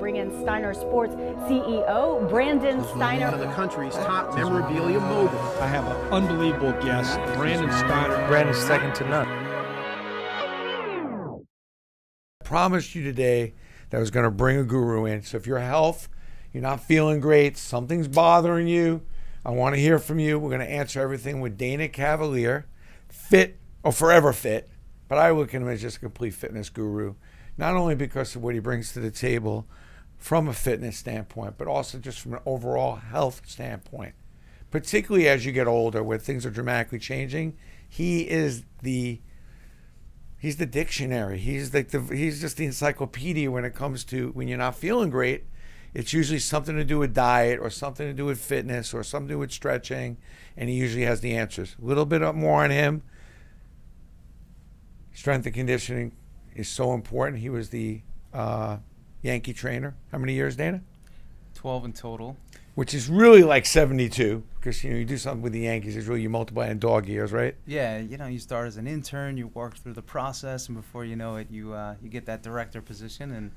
bring in Steiner Sports CEO, Brandon Steiner. One of the country's top memorabilia mogul. I have an unbelievable guest, Brandon Steiner. Brandon's second to none. I promised you today that I was going to bring a guru in. So if your health, you're not feeling great, something's bothering you, I want to hear from you. We're going to answer everything with Dana Cavalea, fit or forever fit, but I look at him as just a complete fitness guru, not only because of what he brings to the table from a fitness standpoint, but also just from an overall health standpoint. Particularly as you get older, where things are dramatically changing, he's the dictionary. He's just the encyclopedia when it comes to when you're not feeling great. It's usually something to do with diet or something to do with fitness or something to do with stretching, and he usually has the answers. A little bit more on him. Strength and conditioning is so important. He was the Yankee trainer. How many years, Dana? 12 in total. Which is really like 72, because you do something with the Yankees, it's really you multiply in dog years, right? Yeah, you start as an intern, you work through the process, and before you know it, you get that director position, and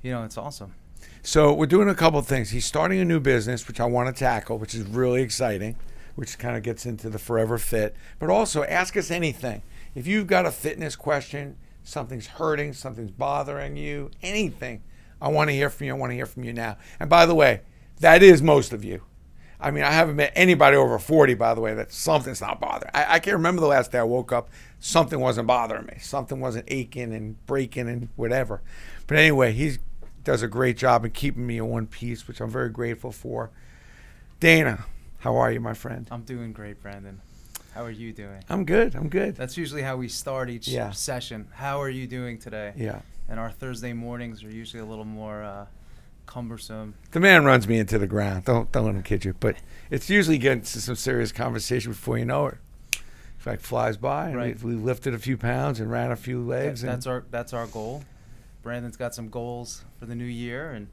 it's awesome. So we're doing a couple of things. He's starting a new business, which I want to tackle, which is really exciting, which kind of gets into the forever fit. But also ask us anything. If you've got a fitness question, something's hurting, something's bothering you, anything, I want to hear from you. I want to hear from you now. And by the way, that is most of you. I mean, I haven't met anybody over 40, by the way, that something's not bothering. I can't remember the last day I woke up, something wasn't bothering me. Something wasn't aching and breaking and whatever. But anyway, he does a great job in keeping me in one piece, which I'm very grateful for. Dana, how are you, my friend? I'm doing great, Brandon. How are you doing? I'm good. I'm good. That's usually how we start each session. How are you doing today? Yeah. And our Thursday mornings are usually a little more cumbersome. The man runs me into the ground. Don't let him kid you. But it's usually getting to some serious conversation before you know it. In fact, flies by. Right. And we lifted a few pounds and ran a few legs. That's our goal. Brandon's got some goals for the new year, and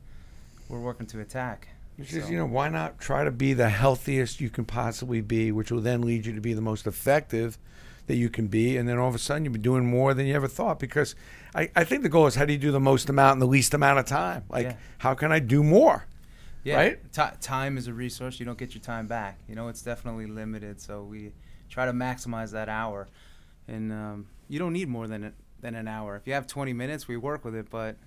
we're working to attack. Which is, why not try to be the healthiest you can possibly be, which will then lead you to be the most effective that you can be, and then all of a sudden you'll be doing more than you ever thought. Because I think the goal is, how do you do the most amount in the least amount of time? Like, how can I do more? Yeah. Right? Time is a resource. You don't get your time back. It's definitely limited, so we try to maximize that hour. And you don't need more than an hour. If you have 20 minutes, we work with it, but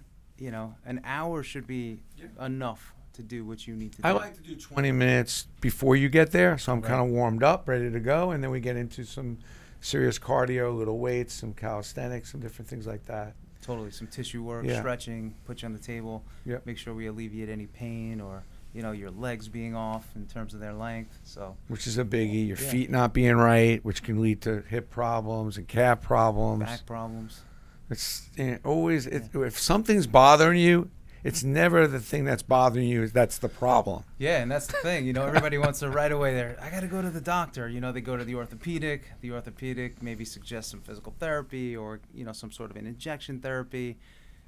an hour should be enough to do what you need to do. I like to do 20 minutes before you get there, so I'm kind of warmed up, ready to go, and then we get into some serious cardio, little weights, some calisthenics, some different things like that. Totally. Some tissue work, stretching, put you on the table, make sure we alleviate any pain or your legs being off in terms of their length. So, which is a biggie. Your feet not being right, which can lead to hip problems and calf problems, back problems. It's always if something's bothering you, it's never the thing that's bothering you that's the problem. Yeah, and that's the thing. Everybody wants to right away there. I got to go to the doctor. They go to the orthopedic. The orthopedic maybe suggests some physical therapy or some sort of an injection therapy,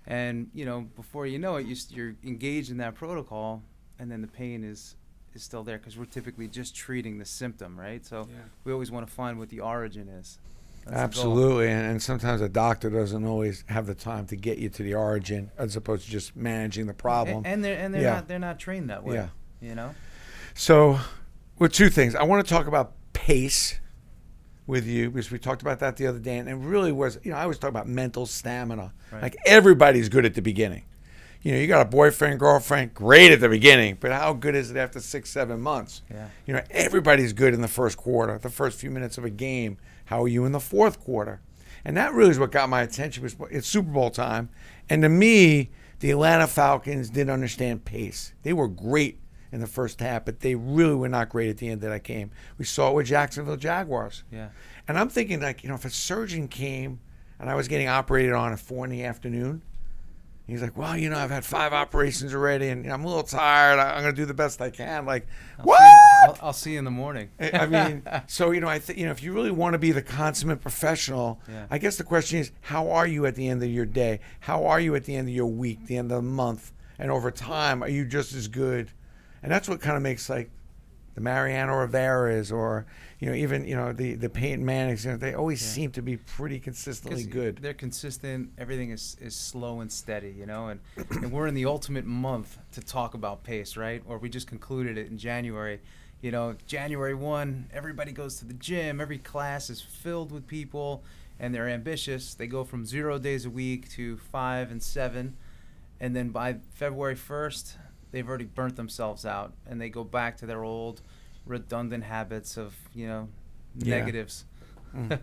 and before you know it, you're engaged in that protocol. And then the pain is still there because we're typically just treating the symptom, right? So we always want to find what the origin is. That's absolutely, and sometimes a doctor doesn't always have the time to get you to the origin as opposed to just managing the problem. And they're not trained that way. Yeah. So, with two things, I want to talk about pace with you because we talked about that the other day, and it really was. I always talk about mental stamina. Right. Like everybody's good at the beginning. You got a boyfriend, girlfriend, great at the beginning, but how good is it after 6-7 months? Yeah. Everybody's good in the first quarter, the first few minutes of a game. How are you in the fourth quarter? And that really is what got my attention. It's Super Bowl time. And to me, the Atlanta Falcons didn't understand pace. They were great in the first half, but they really were not great at the end of that game. We saw it with Jacksonville Jaguars. Yeah. And I'm thinking, if a surgeon came and I was getting operated on at 4 in the afternoon, he's like, well, I've had 5 operations already, and I'm a little tired. I'm going to do the best I can. Like, what? I'll see you in the morning. I mean, so, I think, if you really want to be the consummate professional, I guess the question is, how are you at the end of your day? How are you at the end of your week, the end of the month? And over time, are you just as good? And that's what kind of makes, the Mariano Riveras, or even the Peyton Mannings, they always seem to be pretty consistently good. They're consistent. Everything is slow and steady, and we're in the ultimate month to talk about pace, right? Or we just concluded it in January. January 1, everybody goes to the gym. Every class is filled with people, and they're ambitious. They go from 0 days a week to 5 and 7, and then by February 1st, they've already burnt themselves out, and they go back to their old redundant habits of negatives. And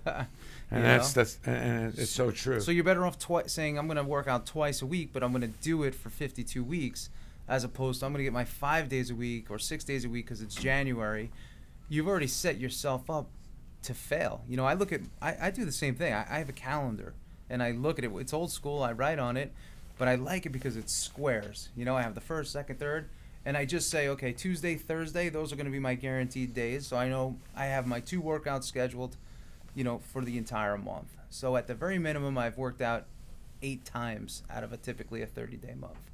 that's and it's so true. So you're better off saying I'm going to work out twice a week, but I'm going to do it for 52 weeks, as opposed to I'm going to get my 5 days a week or 6 days a week because it's January. You've already set yourself up to fail. I do the same thing. I have a calendar, and I look at it. It's old school. I write on it, but I like it because it's squares. I have the first, second, third, and I just say, okay, Tuesday, Thursday, those are going to be my guaranteed days. So I know I have my 2 workouts scheduled, for the entire month. So at the very minimum, I've worked out 8 times out of typically a 30-day month.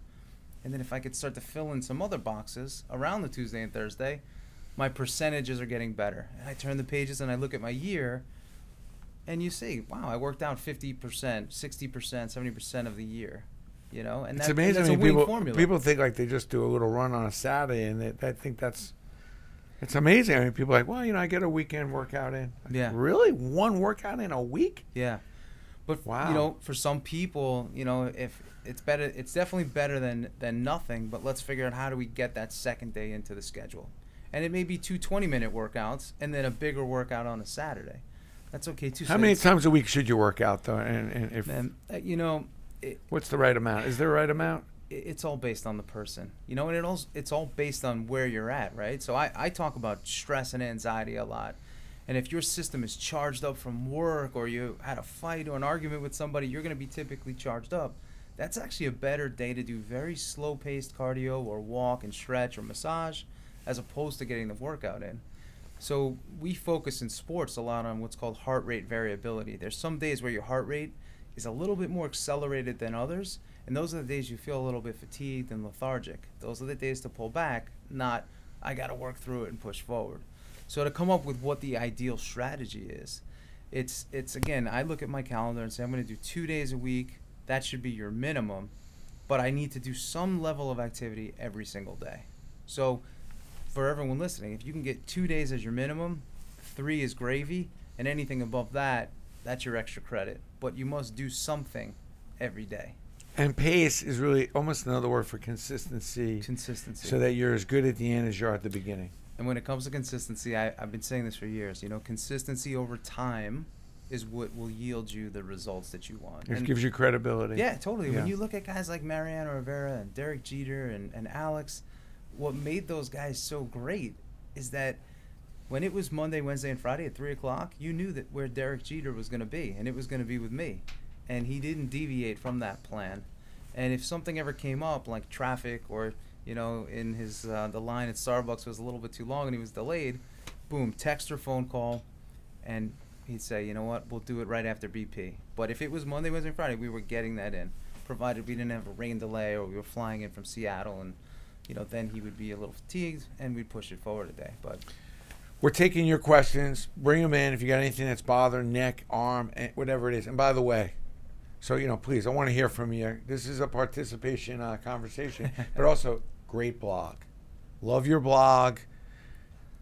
And then if I could start to fill in some other boxes around the Tuesday and Thursday, my percentages are getting better. And I turn the pages and I look at my year, and you see, wow, I worked out 50%, 60%, 70% of the year. And it's amazing. That's a winning formula. People think like they just do a little run on a Saturday, and I think it's amazing. People are like, well, I get a weekend workout in. Yeah. Really? One workout in a week? Yeah. But wow. For some people, if it's better, it's definitely better than nothing. But let's figure out how do we get that second day into the schedule, and it may be 2 20-minute workouts and then a bigger workout on a Saturday. That's okay too. How many times a week should you work out though? And if what's the right amount? Is there a right amount? It's all based on the person, and it's all based on where you're at, right? So I talk about stress and anxiety a lot. And if your system is charged up from work, or you had a fight or an argument with somebody, you're going to be typically charged up. That's actually a better day to do very slow-paced cardio or walk and stretch or massage, as opposed to getting the workout in. So we focus in sports a lot on what's called heart rate variability. There's some days where your heart rate is a little bit more accelerated than others, and those are the days you feel a little bit fatigued and lethargic. Those are the days to pull back, not I got to work through it and push forward. So to come up with what the ideal strategy is, it's again, I look at my calendar and say I'm going to do 2 days a week. That should be your minimum, but I need to do some level of activity every single day. So for everyone listening, if you can get 2 days as your minimum, 3 is gravy, and anything above that, that's your extra credit. But you must do something every day. And pace is really almost another word for consistency. Consistency. So that you're as good at the end as you are at the beginning. And when it comes to consistency, I've been saying this for years. Consistency over time is what will yield you the results that you want. It gives you credibility. Yeah, totally. Yeah. When you look at guys like Mariano Rivera and Derek Jeter and Alex, what made those guys so great is that when it was Monday, Wednesday, and Friday at 3 o'clock, you knew that where Derek Jeter was going to be, and it was going to be with me. And he didn't deviate from that plan. And if something ever came up, like traffic or in his the line at Starbucks was a little bit too long and he was delayed, boom, text or phone call, and he'd say, you know what, we'll do it right after BP. But if it was Monday, Wednesday, and Friday, we were getting that in, provided we didn't have a rain delay or we were flying in from Seattle, and then he would be a little fatigued and we'd push it forward a day. But we're taking your questions. Bring them in if you got anything that's bothering, neck, arm, whatever it is. And by the way, so please, I want to hear from you. This is a participation conversation, but also great blog. Love your blog.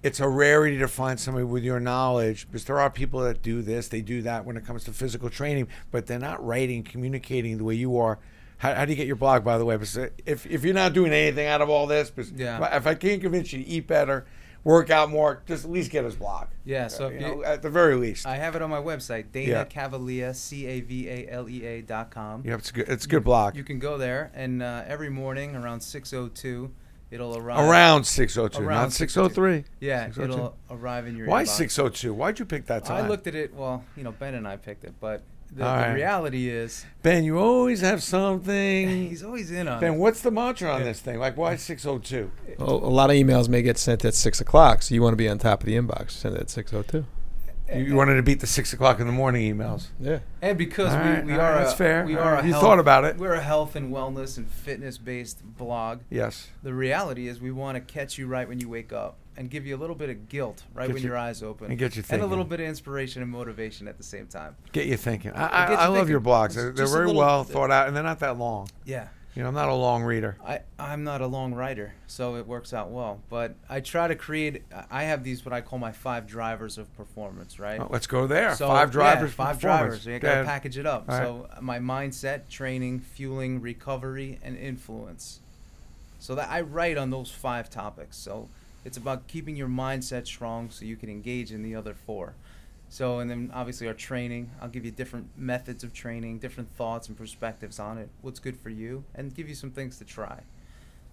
It's a rarity to find somebody with your knowledge, because there are people that do this, they do that when it comes to physical training, but they're not writing, communicating the way you are. How do you get your blog, by the way? Because if you're not doing anything out of all this, if I can't convince you to eat better, work out more, just at least get his blog. Yeah, so at the very least. I have it on my website, Cavalea, Cavalea.com. Yeah, it's a good blog. You can go there, and every morning around 6:02, it'll arrive. Around 6:02, not 6:03. Yeah, 6:02. It'll arrive in your Why inbox. 6:02? Why'd you pick that time? I looked at it, Ben and I picked it, but the reality is, Ben, you always have something. He's always in on it. Ben, what's the mantra on this thing? Like, why 6:02? Well, a lot of emails may get sent at 6 o'clock, so you want to be on top of the inbox. Send it at 6:02. You wanted to beat the 6 o'clock in the morning emails. Yeah. And because we are that's fair. We are you thought about it. We're a health and wellness and fitness based blog. Yes. The reality is we want to catch you right when you wake up. and give you a little bit of guilt right Get when you- your eyes open, and get you and a thinking. little bit of inspiration and motivation at the same time. Get you thinking. gets I you love thinking. your blogs. It's They're just a very little- well thought out, and they're not that long. Yeah. You know, I'm not a long reader. I'm not a long writer, so it works out well. But I try to create. I have these what I call my 5 drivers of performance, right? Oh, let's go there. So, 5 drivers. Yeah, 5 for performance. drivers. You Go got to ahead. package it up. All right. So my mindset, training, fueling, recovery, and influence. So that I write on those 5 topics. So it's about keeping your mindset strong so you can engage in the other 4. So, and then obviously our training, I'll give you different methods of training, different thoughts and perspectives on it, what's good for you, and give you some things to try.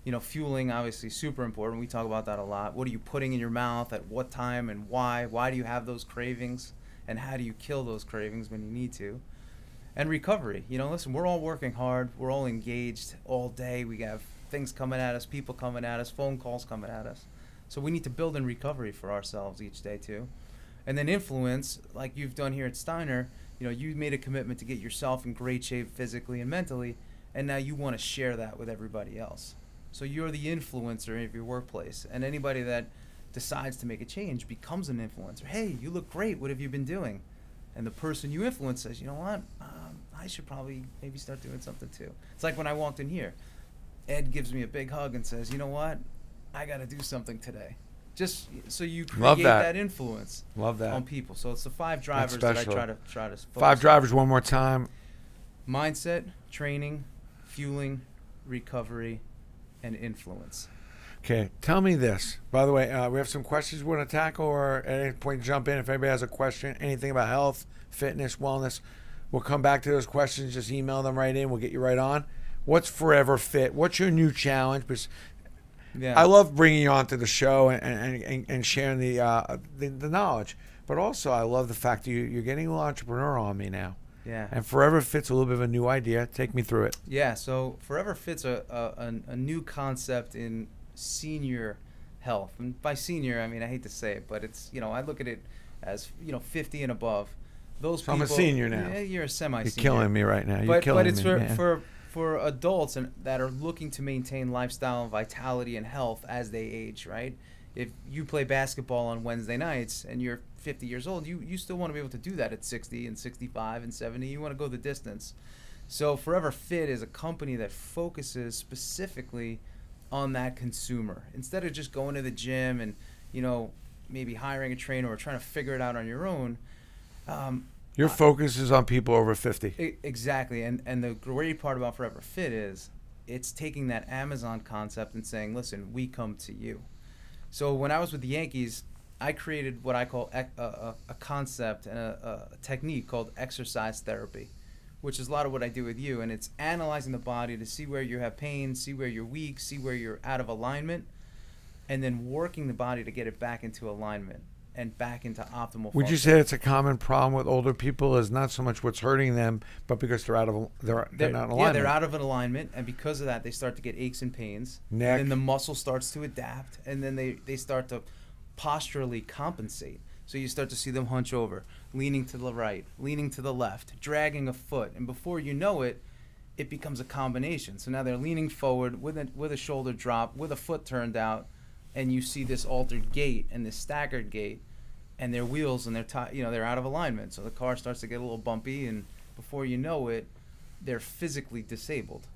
You know, fueling, obviously super important. We talk about that a lot. What are you putting in your mouth at what time and why? Why do you have those cravings? And how do you kill those cravings when you need to? And recovery. You know, listen, we're all working hard. We're all engaged all day. We have things coming at us, people coming at us, phone calls coming at us. So we need to build in recovery for ourselves each day too. And then influence, like you've done here at Steiner, you know, you made a commitment to get yourself in great shape physically and mentally, and now you want to share that with everybody else. So you're the influencer of your workplace, and anybody that decides to make a change becomes an influencer. Hey, you look great. What have you been doing? And the person you influence says, you know what? I should probably maybe start doing something too. It's like when I walked in here, Ed gives me a big hug and says, you know what? I got to do something today. Just so you Love create that. that influence Love that. on people. So it's the 5 drivers that I special. try to focus 5 on. drivers one more time. Mindset, training, fueling, recovery, and influence. Okay, tell me this. By the way, we have some questions we want to tackle, or at any point jump in if anybody has a question, anything about health, fitness, wellness. We'll come back to those questions. Just email them right in. We'll get you right on. What's Forever Fit? What's your new challenge? Because Yeah. I love bringing you onto the show and sharing the knowledge. But also, I love the fact that you're getting a little entrepreneur on me now. Yeah. And Forever Fit's a little bit of a new idea. Take me through it. Yeah, so Forever Fit's a new concept in senior health. And by senior, I mean, I hate to say it, but it's, you know, I look at it as, you know, 50 and above. Those So people, I'm a senior now. Yeah, you're a semi-senior. You're killing me right now. You're But killing it's me, man. for adults that are looking to maintain lifestyle, vitality, and health as they age, right? If you play basketball on Wednesday nights and you're 50 years old, you still want to be able to do that at 60 and 65 and 70. You want to go the distance. So Forever Fit is a company that focuses specifically on that consumer. Instead of just going to the gym and, you know, maybe hiring a trainer or trying to figure it out on your own. Your focus is on people over 50. Exactly. And the great part about Forever Fit is it's taking that Amazon concept and saying, listen, we come to you. So when I was with the Yankees, I created what I call a concept and a technique called exercise therapy, which is a lot of what I do with you. And it's analyzing the body to see where you have pain, see where you're weak, see where you're out of alignment, and then working the body to get it back into alignment and back into optimal Would you function. say it's a common problem with older people is not so much what's hurting them, but because they're not in alignment? Yeah, they're out of an alignment, and because of that, they start to get aches and pains. Neck. And then the muscle starts to adapt, and then they start to posturally compensate. So you start to see them hunch over, leaning to the right, leaning to the left, dragging a foot, and before you know it, it becomes a combination. So now they're leaning forward with a shoulder drop, with a foot turned out, and you see this altered gait and this staggered gait, and their wheels and they're out of alignment. So the car starts to get a little bumpy, and before you know it, they're physically disabled.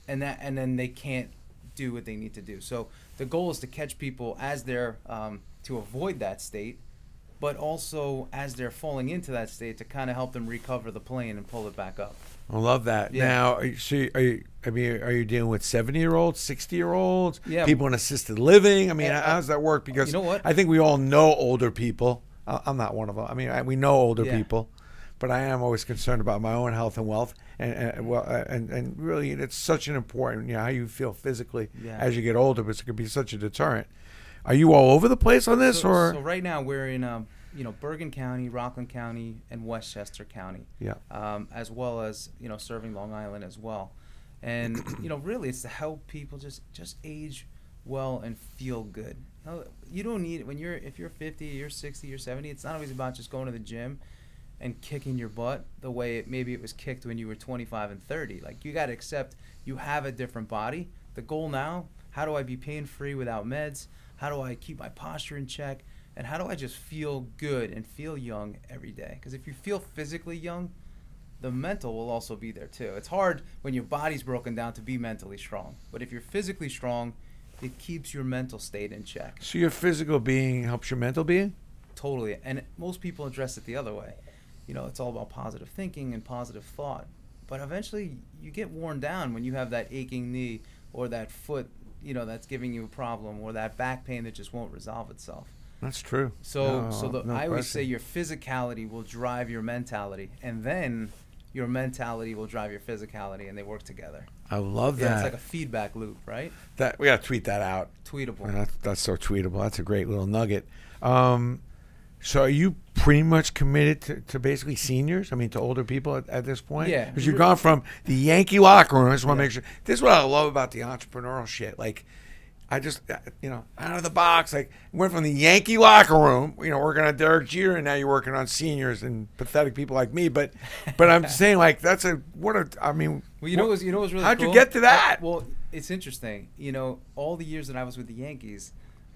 And then they can't do what they need to do. So the goal is to catch people as they're to avoid that state, but also as they're falling into that state to kind of help them recover the plane and pull it back up. I love that. Yeah. Now, are you dealing with 70-year-olds, 60-year-olds, Yeah. people in assisted living? I mean, how does that work? Because you know what? I think we all know older people. I'm not one of them. I mean, we know older Yeah. people, but I am always concerned about my own health and wealth, and really, it's such an important, how you feel physically Yeah. as you get older. But it could be such a deterrent. Are you all over the place on this, or? So right now we're in Bergen County, Rockland County, and Westchester County. Yeah. As well as serving Long Island as well, and really it's to help people just age well and feel good. You don't need if you're 50, you're 60, you're 70. It's not always about just going to the gym and kicking your butt the way maybe it was kicked when you were 25 and 30. Like, you got to accept you have a different body. The goal now: how do I be pain free without meds? How do I keep my posture in check? And how do I just feel good and feel young every day? Because if you feel physically young, the mental will also be there too. It's hard when your body's broken down to be mentally strong. But if you're physically strong, it keeps your mental state in check. So your physical being helps your mental being? Totally. And most people address it the other way. You know, it's all about positive thinking and positive thought. But eventually you get worn down when you have that aching knee or that foot, you know, that's giving you a problem, or that back pain that just won't resolve itself. That's true. So, No I always question. say your physicality will drive your mentality, and then your mentality will drive your physicality, and they work together. I love Yeah, that. it's like a feedback loop, right? That we got to tweet that out. Tweetable. Man, that's so tweetable. That's a great little nugget. So are you pretty much committed to basically seniors? I mean, to older people at this point? Yeah. Because you've gone from the Yankee locker room. I just want to Yeah. make sure. This is what I love about the entrepreneurial shit. Like, I just, you know, out of the box, like, went from the Yankee locker room, you know, working on Derek Jeter, and now you're working on seniors and pathetic people like me. But I'm saying, like, I mean, Well, you know what's really how'd cool? you get to that? Well, it's interesting. You know, all the years that I was with the Yankees,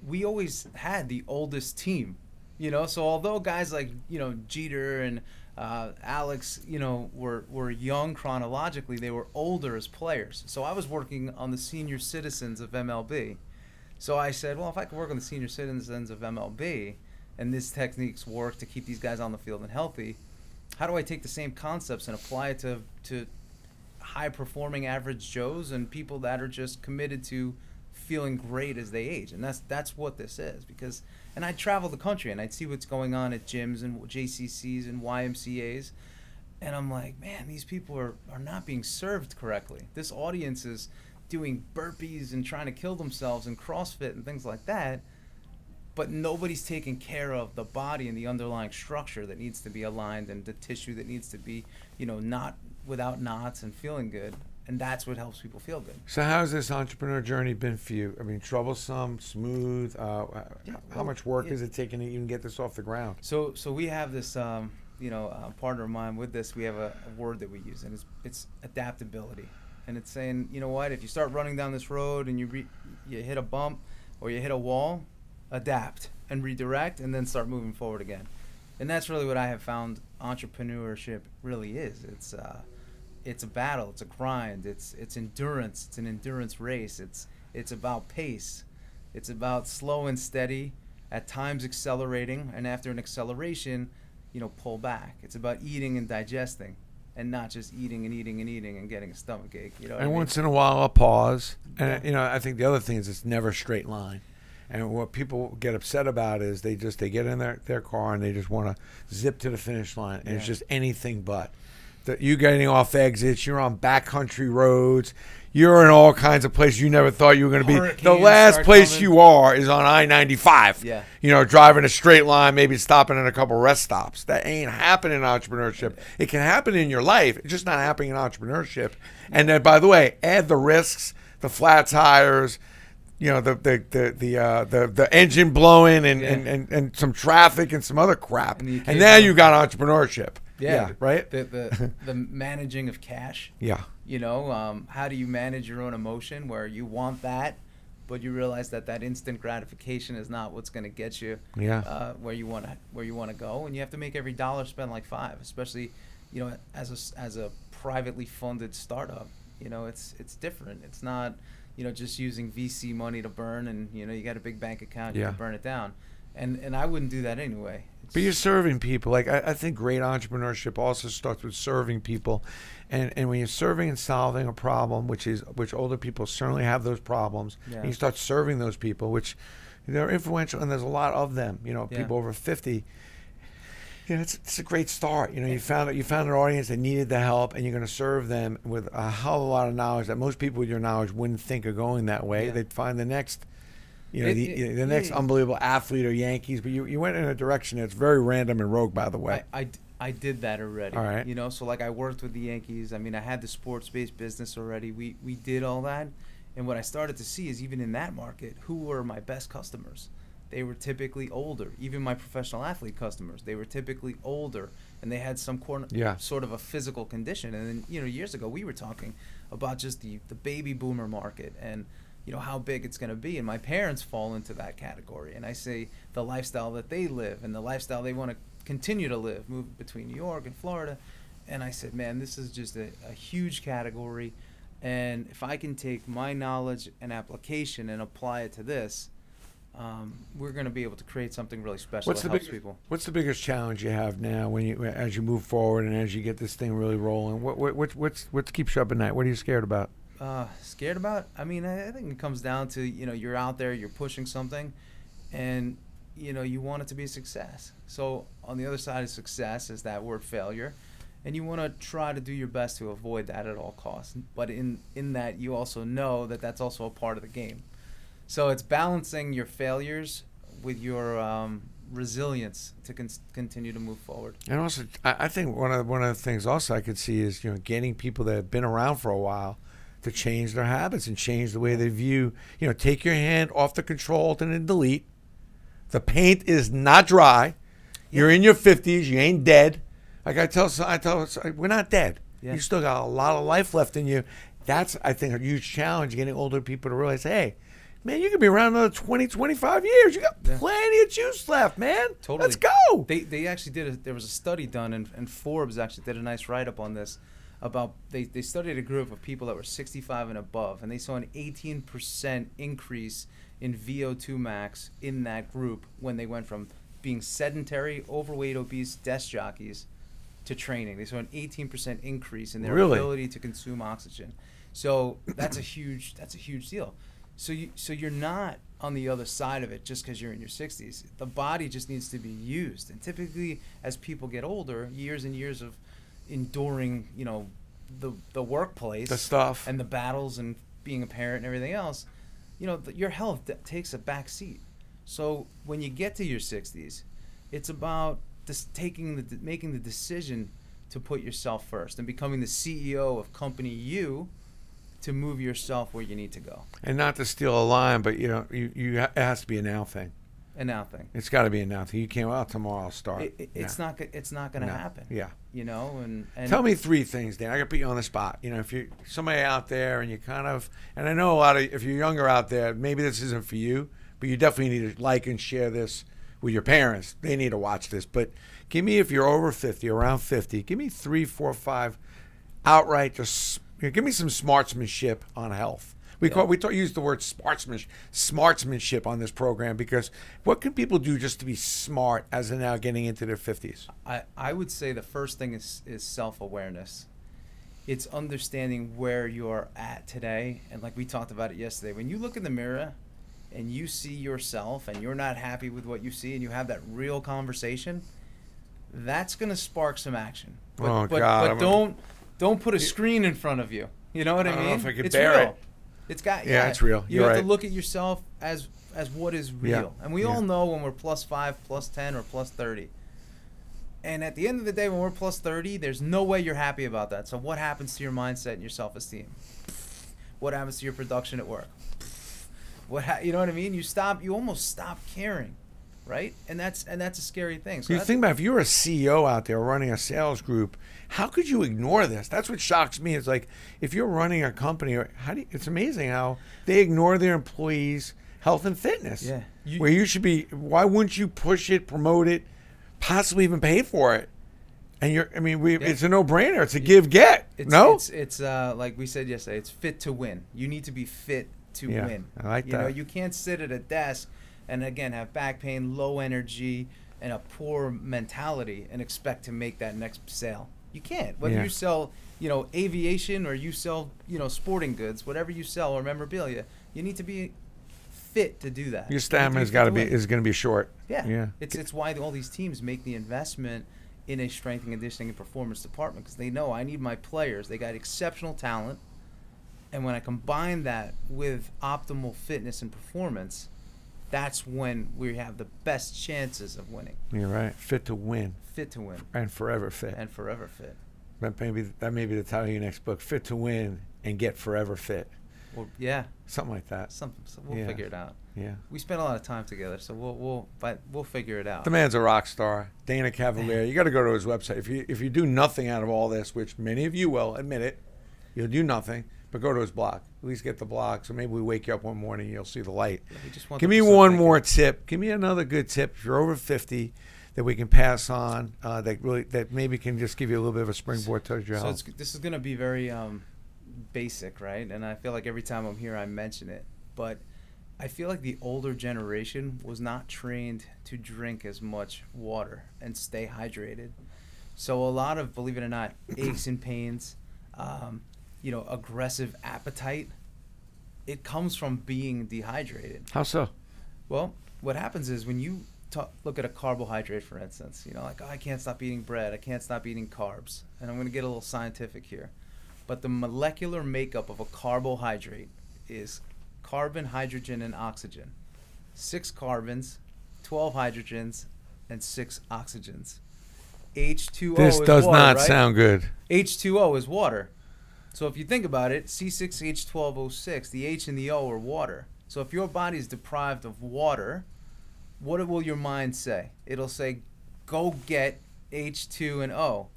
we always had the oldest team. You know, so although guys like, you know, Jeter and Alex, you know, were young chronologically, they were older as players. So I was working on the senior citizens of MLB. So I said, well, if I could work on the senior citizens of MLB, and these techniques work to keep these guys on the field and healthy, how do I take the same concepts and apply it to high-performing average Joes and people that are just committed to feeling great as they age? And that's what this is. Because, and I'd travel the country and I'd see what's going on at gyms and JCCs and YMCAs, and I'm like, man, these people are not being served correctly. This audience is doing burpees and trying to kill themselves and CrossFit and things like that, but nobody's taking care of the body and the underlying structure that needs to be aligned, and the tissue that needs to be, you know, not without knots and feeling good. And that's what helps people feel good. So how's this entrepreneur journey been for you? I mean, troublesome, smooth? How much work is it taking to even get this off the ground? So we have this, you know, partner of mine with this. We have a word that we use, and it's adaptability. And it's saying, you know what, if you start running down this road and you hit a bump or you hit a wall, adapt and redirect, and then start moving forward again. And that's really what I have found entrepreneurship really is. It's a battle, it's a grind, it's endurance, it's an endurance race, it's about pace, it's about slow and steady, at times accelerating, and after an acceleration, you know, pull back. It's about eating and digesting, and not just eating and eating and eating and getting a stomach ache. You know what I And mean? once in a while, a pause. And you know, I think the other thing is it's never a straight line. And what people get upset about is they get in their car and they just want to zip to the finish line, and it's just anything but. You're getting off exits, you're on backcountry roads, you're in all kinds of places you never thought you were going to be. The Hurricanes last start place coming. you are is on I-95. Yeah. You know, driving a straight line, maybe stopping at a couple rest stops. That ain't happening in entrepreneurship. It can happen in your life. It's just not happening in entrepreneurship. And then, by the way, add the risks, the flat tires, you know, the engine blowing and some traffic and some other crap. And now you got entrepreneurship. Yeah, right? The managing of cash. Yeah. You know, how do you manage your own emotion where you want that, but you realize that instant gratification is not what's going to get you where you want to go, and you have to make every dollar spend like five, especially, you know, as a privately funded startup. You know, it's different. It's not, you know, just using VC money to burn, and you know, you got a big bank account, you can burn it down, and I wouldn't do that anyway. But you're serving people. Like I think great entrepreneurship also starts with serving people, and when you're serving and solving a problem, which older people certainly have those problems, and you start serving those people, which they're influential, and there's a lot of them. You know, people over 50. You know, it's a great start. You know, you found an audience that needed the help, and you're going to serve them with a hell of a lot of knowledge that most people with your knowledge wouldn't think of going that way. They'd find the next. You know, the next unbelievable athlete or Yankees, but you went in a direction that's very random and rogue, by the way. I did that already. All right. You know, so like I worked with the Yankees. I mean, I had the sports-based business already. We did all that. And what I started to see is even in that market, who were my best customers? They were typically older. Even my professional athlete customers, they were typically older, and they had some sort of a physical condition. And then, you know, years ago we were talking about just the baby boomer market, and how big it's going to be. And my parents fall into that category. And I say the lifestyle that they live and the lifestyle they want to continue to live, move between New York and Florida. And I said, man, this is just a huge category. And if I can take my knowledge and application and apply it to this, we're going to be able to create something really special that helps people. What's the biggest challenge you have now as you move forward and as you get this thing really rolling? What keeps you up at night? What are you scared about? Scared about? I mean, I think it comes down to, you're out there, you're pushing something, and, you want it to be a success. So on the other side of success is that word failure, and you want to try to do your best to avoid that at all costs. But in that, you also know that that's also a part of the game. So it's balancing your failures with your resilience to continue to move forward. And also, I think one of the things also I could see is getting people that have been around for a while to change their habits and change the way they view. Take your hand off the control and then delete. The paint is not dry. Yeah. You're in your 50s. You ain't dead. Like I tell, we're not dead. Yeah. You still got a lot of life left in you. That's, I think, a huge challenge, getting older people to realize, hey, man, you could be around another 20, 25 years. You got plenty of juice left, man. Totally. Let's go. They actually there was a study done, and Forbes actually did a nice write-up on this, about they studied a group of people that were 65 and above, and they saw an 18% increase in VO2 max in that group when they went from being sedentary, overweight, obese desk jockeys to training. They saw an 18% increase in their ability to consume oxygen. So that's a huge deal. So you're not on the other side of it just because you're in your 60s. The body just needs to be used. And typically, as people get older, years and years of enduring, the workplace, the stuff, and the battles, and being a parent and everything else, your health takes a back seat. So when you get to your 60s, it's about making the decision to put yourself first and becoming the CEO of company you, to move yourself where you need to go. And not to steal a line, but it has to be a now thing. A now thing. It's got to be a now thing. You can't. Well, tomorrow I'll start. It's not going to happen. Yeah. And tell me 3 things, Dan. I got to put you on the spot. If you're somebody out there and you and I know a lot of, if you're younger out there, maybe this isn't for you, but you definitely need to like and share this with your parents. They need to watch this. But give me, if you're over 50, around 50, give me 3, 4, 5 outright, just give me some smartsmanship on health. We use the word smartsmanship on this program, because what can people do just to be smart as they're now getting into their 50s? I would say the first thing is self-awareness. It's understanding where you're at today. And like we talked about it yesterday, when you look in the mirror and you see yourself and you're not happy with what you see, and you have that real conversation, that's going to spark some action. But don't put a screen in front of you. You know what I mean? I don't know if I can it's bear real. it. It's got it's real. You have to look at yourself as what is real. Yeah. And we all know when we're +5, +10, or +30. And at the end of the day, when we're +30, there's no way you're happy about that. So what happens to your mindset and your self-esteem? What happens to your production at work? You know what I mean? You almost stop caring, right? And that's a scary thing. So you think about, if you're a CEO out there running a sales group, how could you ignore this? That's what shocks me. It's like, if you're running a company, it's amazing how they ignore their employees' health and fitness. Yeah. Where you should be, why wouldn't you push it, promote it, possibly even pay for it? And it's a no-brainer. It's a give-get. It's like we said yesterday, it's fit to win. You need to be fit to win. I like that. You can't sit at a desk and, again, have back pain, low energy, and a poor mentality and expect to make that next sale. You can't. Whether you sell, aviation, or you sell, sporting goods, whatever you sell, or memorabilia, you need to be fit to do that. Your stamina is going to be short. Yeah. It's why all these teams make the investment in a strength and conditioning and performance department, because they know, I need my players. They got exceptional talent, and when I combine that with optimal fitness and performance, that's when we have the best chances of winning. You're right. Fit to win. Fit to win. And forever fit. And forever fit. That may be the title of your next book: Fit to Win and Get Forever Fit. Well, yeah. Something like that. So we'll figure it out. Yeah. We spent a lot of time together, so we'll figure it out. The man's a rock star, Dana Cavalea. You got to go to his website. If you do nothing out of all this, which many of you will admit it, you'll do nothing, but go to his blog. least get the block. So maybe we wake you up one morning, you'll see the light. Yeah, we just want Give them me to start one thinking. more tip. Give me another good tip. If you're over 50, that we can pass on, that maybe can just give you a little bit of a springboard towards your So health. this is going to be very basic, right? And I feel like every time I'm here, I mention it. But I feel like the older generation was not trained to drink as much water and stay hydrated. So a lot of, believe it or not, aches and pains, aggressive appetite, it comes from being dehydrated. How so? Well, what happens is when you look at a carbohydrate, for instance, like, oh, I can't stop eating bread, I can't stop eating carbs. And I'm going to get a little scientific here. But the molecular makeup of a carbohydrate is carbon, hydrogen, and oxygen. 6 carbons, 12 hydrogens, and 6 oxygens. H2O This is does water, not right? sound good. H2O is water. So if you think about it, C6H12O6, the H and the O are water. So if your body is deprived of water, what will your mind say? It'll say, go get H2 and O.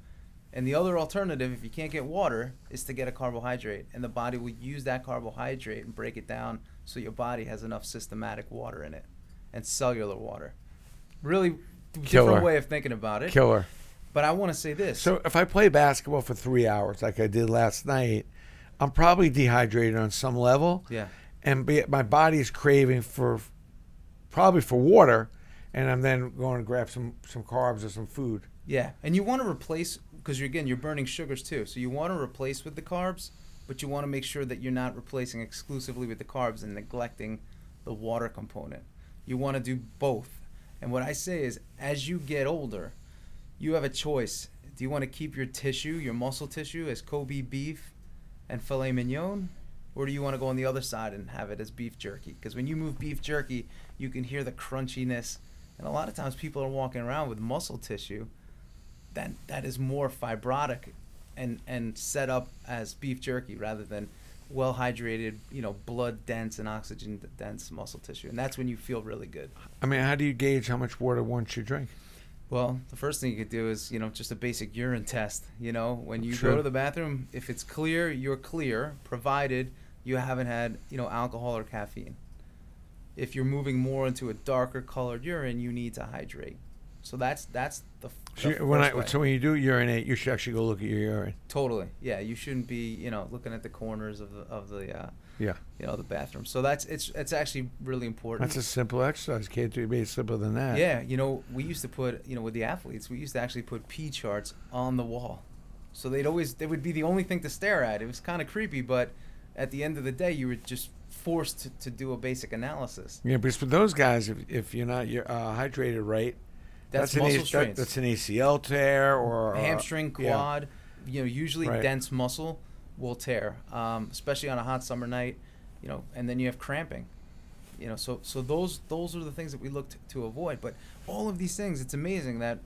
And the other alternative, if you can't get water, is to get a carbohydrate. And the body will use that carbohydrate and break it down so your body has enough systematic water in it and cellular water. Really different way of thinking about it. Killer. But I want to say this. So if I play basketball for 3 hours like I did last night, I'm probably dehydrated on some level. Yeah. And my body's craving probably for water, and I'm then going to grab some carbs or some food. Yeah, and you want to replace, because you're burning sugars too. So you want to replace with the carbs, but you want to make sure that you're not replacing exclusively with the carbs and neglecting the water component. You want to do both. And what I say is, as you get older, you have a choice. Do you want to keep your tissue, your muscle tissue, as Kobe beef and filet mignon? Or do you want to go on the other side and have it as beef jerky? Because when you move beef jerky, you can hear the crunchiness. And a lot of times people are walking around with muscle tissue that is more fibrotic and set up as beef jerky rather than well-hydrated, blood-dense and oxygen-dense muscle tissue. And that's when you feel really good. I mean, how do you gauge how much water one should drink? Well, the first thing you could do is, just a basic urine test. When you Sure. go to the bathroom, if it's clear, you're clear, provided you haven't had, alcohol or caffeine. If you're moving more into a darker colored urine, you need to hydrate. So that's the first way. So when you do urinate, you should actually go look at your urine. Totally. Yeah, you shouldn't be, looking at the corners of the Yeah. the bathroom. So it's actually really important. That's a simple exercise. Can't do it simpler than that. Yeah, we used to put, with the athletes, we used to actually put pee charts on the wall. So they would be the only thing to stare at. It was kind of creepy, but at the end of the day, you were just forced to do a basic analysis. Yeah, because for those guys, if you're not hydrated right, That's muscle strains. That's an ACL tear or hamstring, quad. Usually Right. dense muscle will tear, especially on a hot summer night. And then you have cramping. So those are the things that we look to avoid. But all of these things, it's amazing that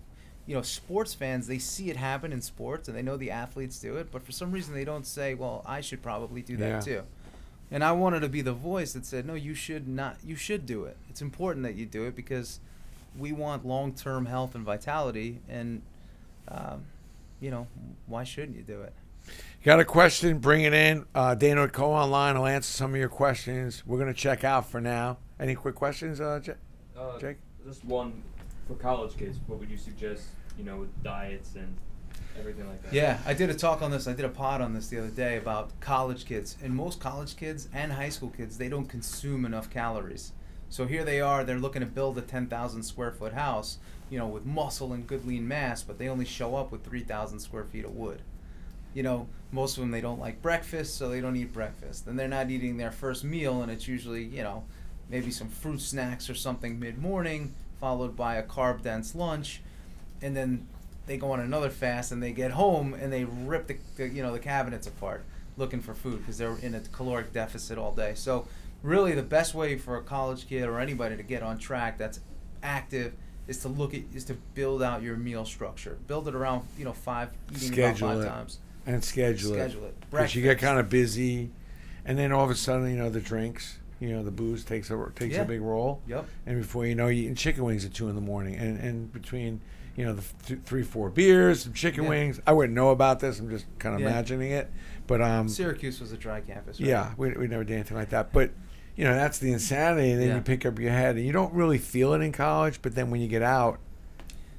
sports fans, they see it happen in sports and they know the athletes do it, but for some reason they don't say, well, I should probably do that too. And I wanted to be the voice that said, no, you should not. You should do it. It's important that you do it because we want long-term health and vitality, and why shouldn't you do it? Got a question? Bring it in. Dana would go online. I'll answer some of your questions. We're going to check out for now. Any quick questions, Jake? Just one for college kids. What would you suggest, with diets and everything like that? Yeah, I did a talk on this. I did a pod on this the other day about college kids. And most college kids and high school kids, they don't consume enough calories. So here they are, they're looking to build a 10,000 square foot house, with muscle and good lean mass, but they only show up with 3,000 square feet of wood. Most of them, they don't like breakfast, so they don't eat breakfast. And they're not eating their first meal, and it's usually, maybe some fruit snacks or something mid-morning, followed by a carb-dense lunch. And then they go on another fast, and they get home, and they rip the cabinets apart looking for food because they're in a caloric deficit all day. So really the best way for a college kid or anybody to get on track that's active is to build out your meal structure. Build it around, eating about 5 times. And schedule it. Because Because you get kind of busy, and then all of a sudden, the drinks, the booze takes a big role. Yep. And before you know, you're eating chicken wings at 2 a.m. And between you know, the 3-4 beers, some chicken wings. I wouldn't know about this. I'm just kind of imagining it. But Syracuse was a dry campus, right? Yeah, we never did anything like that. But you know, that's the insanity. And then you pick up your head, and you don't really feel it in college. But then when you get out,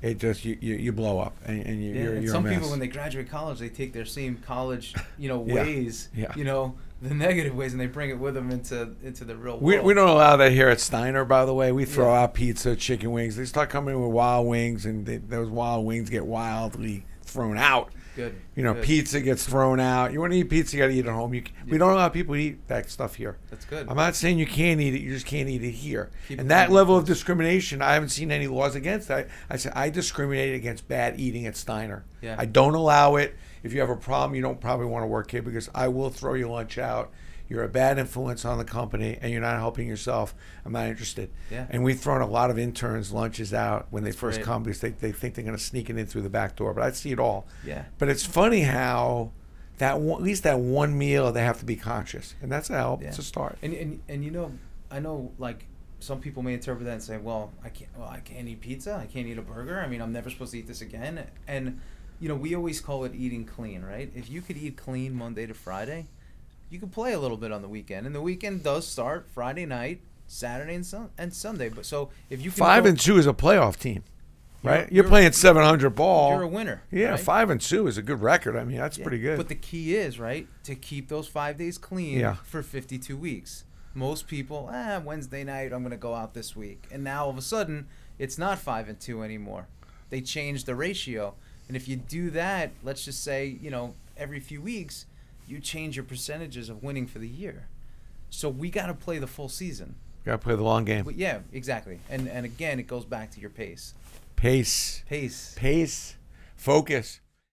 it just you blow up, and you're some a mess. people when they graduate college, they take their same college, you know, ways, Yeah. you know, the negative ways, and they bring it with them into the real We world. don't allow that here at Steiner, by the way. We throw out pizza, chicken wings. They start coming in with wild wings, and those wild wings get wildly thrown out. Good. You know, pizza gets thrown out. You want to eat pizza, you got to eat at home. We don't allow people to eat that stuff here. That's good. I'm not saying you can't eat it. You just can't eat it here. Keep And it that clean. level of discrimination, I haven't seen any laws against that. I said I discriminate against bad eating at Steiner. Yeah. I don't allow it. If you have a problem, you don't probably want to work here because I will throw your lunch out. You're a bad influence on the company, and you're not helping yourself. I'm not interested. Yeah. And we've thrown a lot of interns' lunches out when they first great. come because they think they're going to sneak it in through the back door. But I see it all. Yeah. But it's funny how at least that one meal they have to be conscious, and that's a help. Yeah. It's a start. And you know, I know like some people may interpret that and say, well, I can't eat pizza. I can't eat a burger. I mean, I'm never supposed to eat this again. And you know, we always call it eating clean, right? If you could eat clean Monday to Friday, you can play a little bit on the weekend, and the weekend does start Friday night, Saturday, and Sunday. But so if you can 5-2 is a playoff team, right? You're you're- playing 700 ball. you're a winner. Yeah, right? 5-2 is a good record. I mean, that's Yeah, pretty good. But the key is, right, to keep those 5 days clean Yeah. for 52 weeks. Most people, Wednesday night, I'm going to go out this week. And now all of a sudden, it's not 5-2 anymore. They change the ratio. And if you do that, let's just say, you know, every few weeks, you change your percentages of winning for the year. So we got to play the full season. Got to play the long game. But yeah, exactly. And again, it goes back to your pace. Pace. Pace. Pace. Focus.